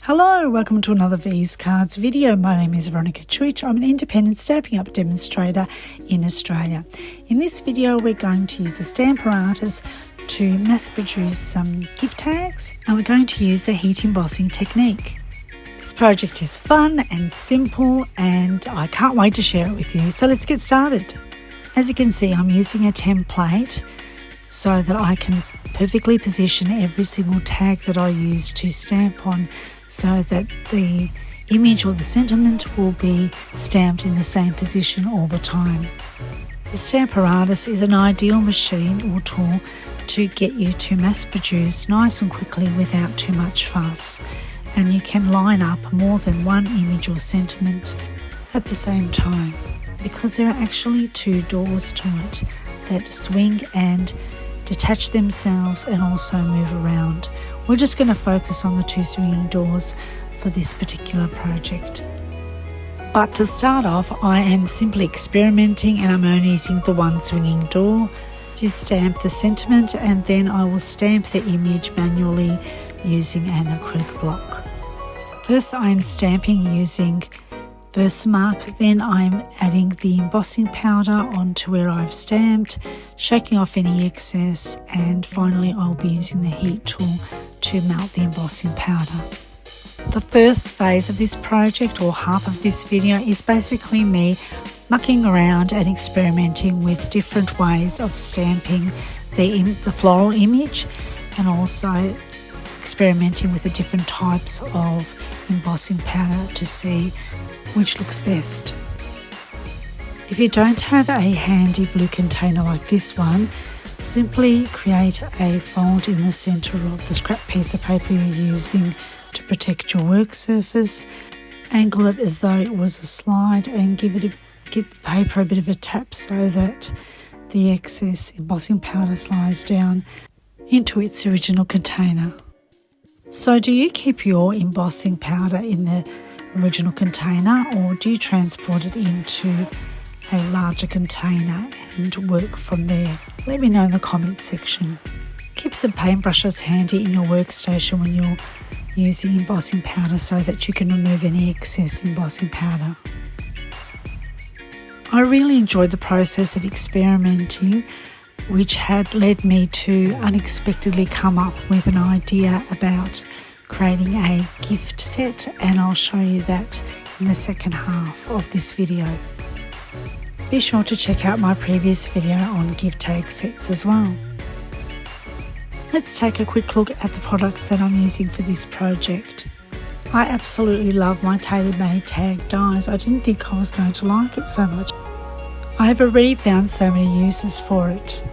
Hello, welcome to another V's Cards video. My name is Veronika Čuić. I'm an independent Stampin' Up demonstrator in Australia. In this video, we're going to use the Stamparatus to mass produce some gift tags, and we're going to use the heat embossing technique. This project is fun and simple, and I can't wait to share it with you. So let's get started. As you can see, I'm using a template so that I can perfectly position every single tag that I use to stamp on, so that the image or the sentiment will be stamped in the same position all the time. The Stamparatus is an ideal machine or tool to get you to mass produce nice and quickly without too much fuss, and you can line up more than one image or sentiment at the same time, because there are actually two doors to it that swing and detach themselves and also move around. We're just going to focus on the two swinging doors for this particular project. But to start off, I am simply experimenting, and I'm only using the one swinging door to stamp the sentiment, and then I will stamp the image manually using an acrylic block. First, I am stamping using Versamark, then I'm adding the embossing powder onto where I've stamped, shaking off any excess, and finally I'll be using the heat tool to melt the embossing powder. The first phase of this project, or half of this video, is basically me mucking around and experimenting with different ways of stamping the floral image, and also experimenting with the different types of embossing powder to see which looks best. If you don't have a handy blue container like this one, simply create a fold in the centre of the scrap piece of paper you're using to protect your work surface. Angle it as though it was a slide and give the paper a bit of a tap so that the excess embossing powder slides down into its original container. So do you keep your embossing powder in the original container, or do you transport it into a larger container and work from there? Let me know in the comments section. Keep some paintbrushes handy in your workstation when you're using embossing powder so that you can remove any excess embossing powder. I really enjoyed the process of experimenting, which had led me to unexpectedly come up with an idea about creating a gift set, and I'll show you that in the second half of this video. Be sure to check out my previous video on gift tag sets as well. Let's take a quick look at the products that I'm using for this project. I absolutely love my tailor-made tag dies. I didn't think I was going to like it so much. I have already found so many uses for it.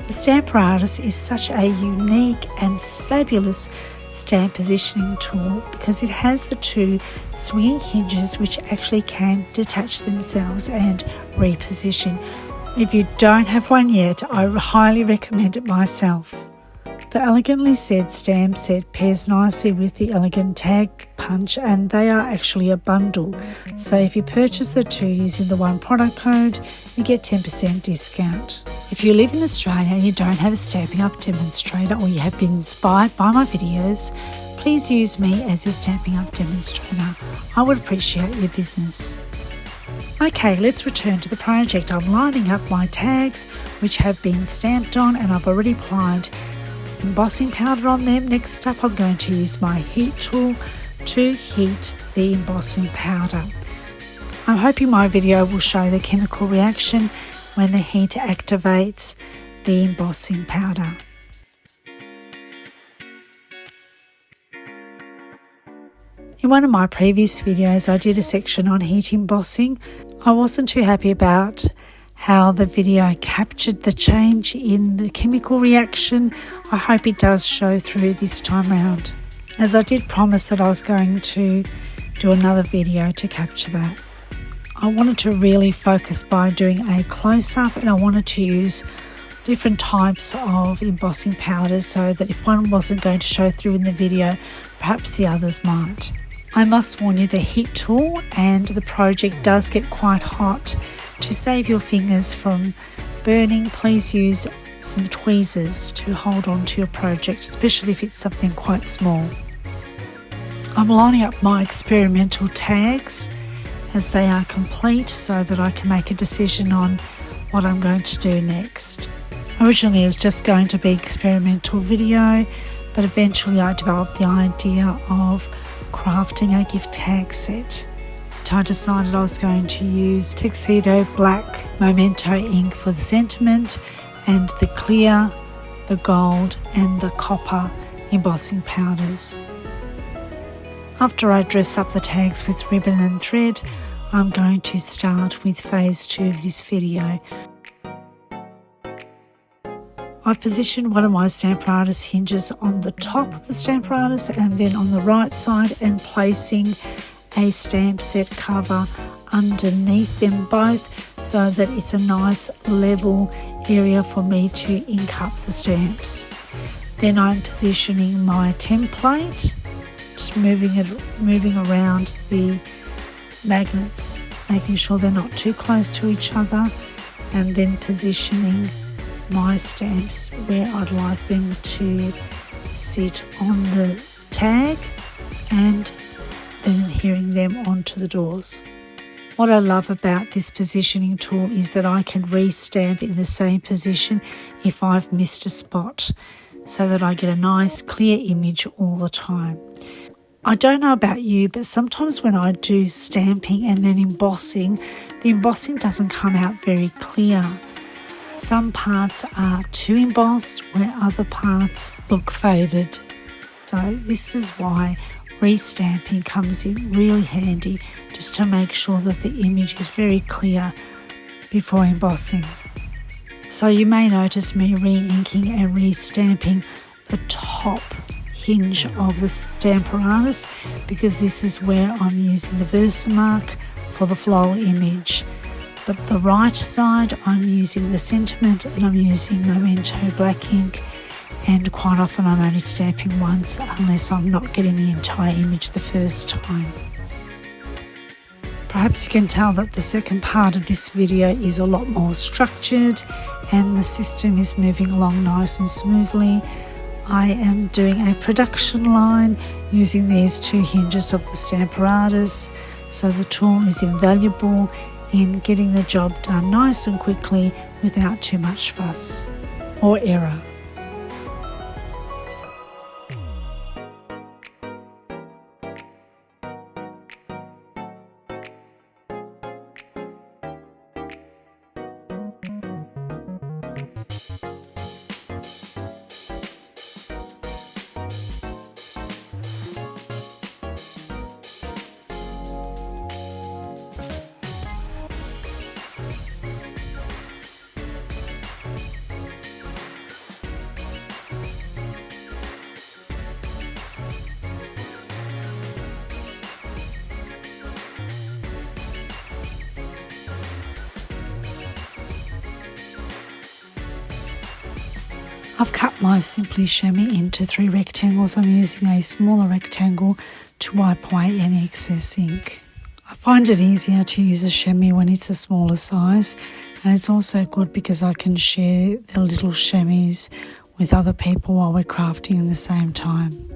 The Stamparatus is such a unique and fabulous stamp positioning tool because it has the two swinging hinges which actually can detach themselves and reposition. If you don't have one yet, I highly recommend it myself. The elegantly said stamp set pairs nicely with the elegant tag punch, and they are actually a bundle. So if you purchase the two using the one product code, you get 10% discount. If you live in Australia and you don't have a Stampin' Up demonstrator, or you have been inspired by my videos, please use me as your Stampin' Up demonstrator. I would appreciate your business. Okay, let's return to the project. I'm lining up my tags which have been stamped on, and I've already applied embossing powder on them. Next up, I'm going to use my heat tool to heat the embossing powder. I'm hoping my video will show the chemical reaction when the heat activates the embossing powder. In one of my previous videos, I did a section on heat embossing. I wasn't too happy about how the video captured the change in the chemical reaction. I hope it does show through this time around, as I did promise that I was going to do another video to capture that. I wanted to really focus by doing a close-up, and I wanted to use different types of embossing powders so that if one wasn't going to show through in the video, perhaps the others might. I must warn you, the heat tool and the project does get quite hot. To save your fingers from burning, please use some tweezers to hold on to your project, especially if it's something quite small. I'm lining up my experimental tags as they are complete so that I can make a decision on what I'm going to do next. Originally it was just going to be experimental video, but eventually I developed the idea of crafting a gift tag set. So I decided I was going to use Tuxedo Black Memento ink for the sentiment and the clear, the gold and the copper embossing powders. After I dress up the tags with ribbon and thread, I'm going to start with phase 2 of this video. I've positioned one of my Stamparatus hinges on the top of the Stamparatus and then on the right side, and placing a stamp set cover underneath them both so that it's a nice level area for me to ink up the stamps. Then I'm positioning my template, just moving around the magnets, making sure they're not too close to each other, and then positioning my stamps where I'd like them to sit on the tag and then adhering them onto the doors. What I love about this positioning tool is that I can re-stamp in the same position if I've missed a spot, so that I get a nice clear image all the time. I don't know about you, but sometimes when I do stamping and then embossing, the embossing doesn't come out very clear. Some parts are too embossed where other parts look faded. So this is why re-stamping comes in really handy, just to make sure that the image is very clear before embossing. So you may notice me re-inking and re-stamping the top hinge of the Stamparatus, because this is where I'm using the Versamark for the floral image. But the right side I'm using the sentiment, and I'm using Memento black ink, and quite often I'm only stamping once unless I'm not getting the entire image the first time. Perhaps you can tell that the second part of this video is a lot more structured and the system is moving along nice and smoothly. I am doing a production line using these 2 hinges of the Stamparatus, so the tool is invaluable in getting the job done nice and quickly without too much fuss or error. I've cut my Simply Chamois into 3 rectangles. I'm using a smaller rectangle to wipe away any excess ink. I find it easier to use a chamois when it's a smaller size, and it's also good because I can share the little chamois with other people while we're crafting at the same time.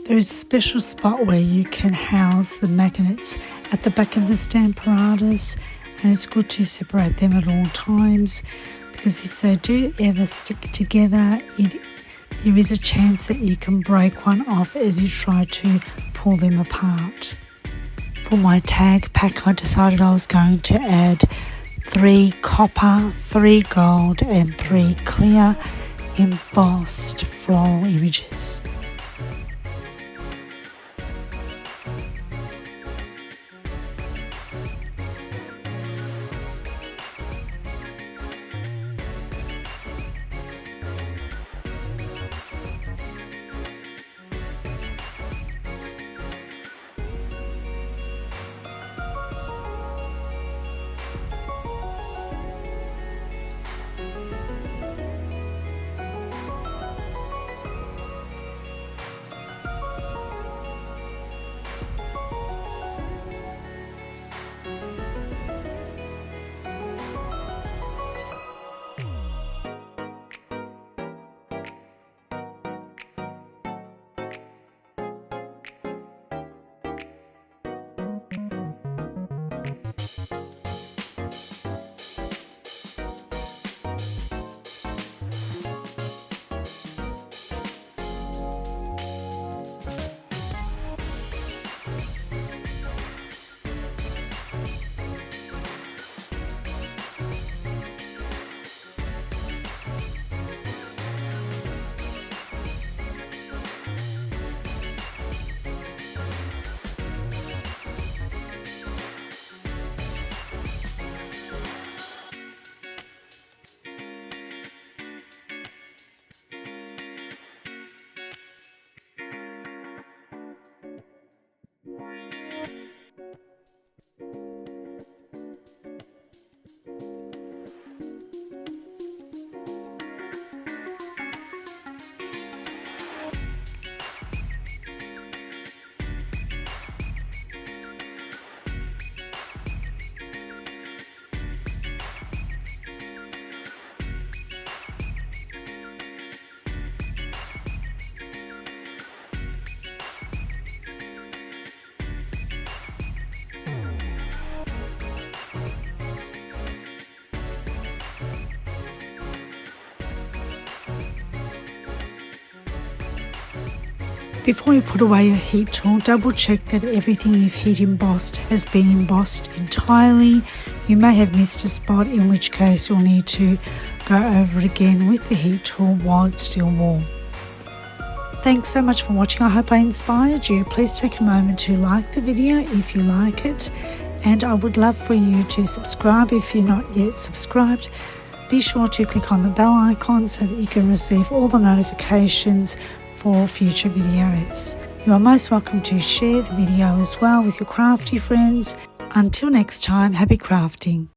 There is a special spot where you can house the magnets at the back of the Stamparatus, and it's good to separate them at all times, because if they do ever stick together, there is a chance that you can break one off as you try to pull them apart. For my tag pack, I decided I was going to add 3 copper, 3 gold and 3 clear embossed floral images. Before you put away your heat tool, double check that everything you've heat embossed has been embossed entirely. You may have missed a spot, in which case you'll need to go over it again with the heat tool while it's still warm. Thanks so much for watching. I hope I inspired you. Please take a moment to like the video if you like it, and I would love for you to subscribe if you're not yet subscribed. Be sure to click on the bell icon so that you can receive all the notifications for future videos. You are most welcome to share the video as well with your crafty friends. Until next time, happy crafting.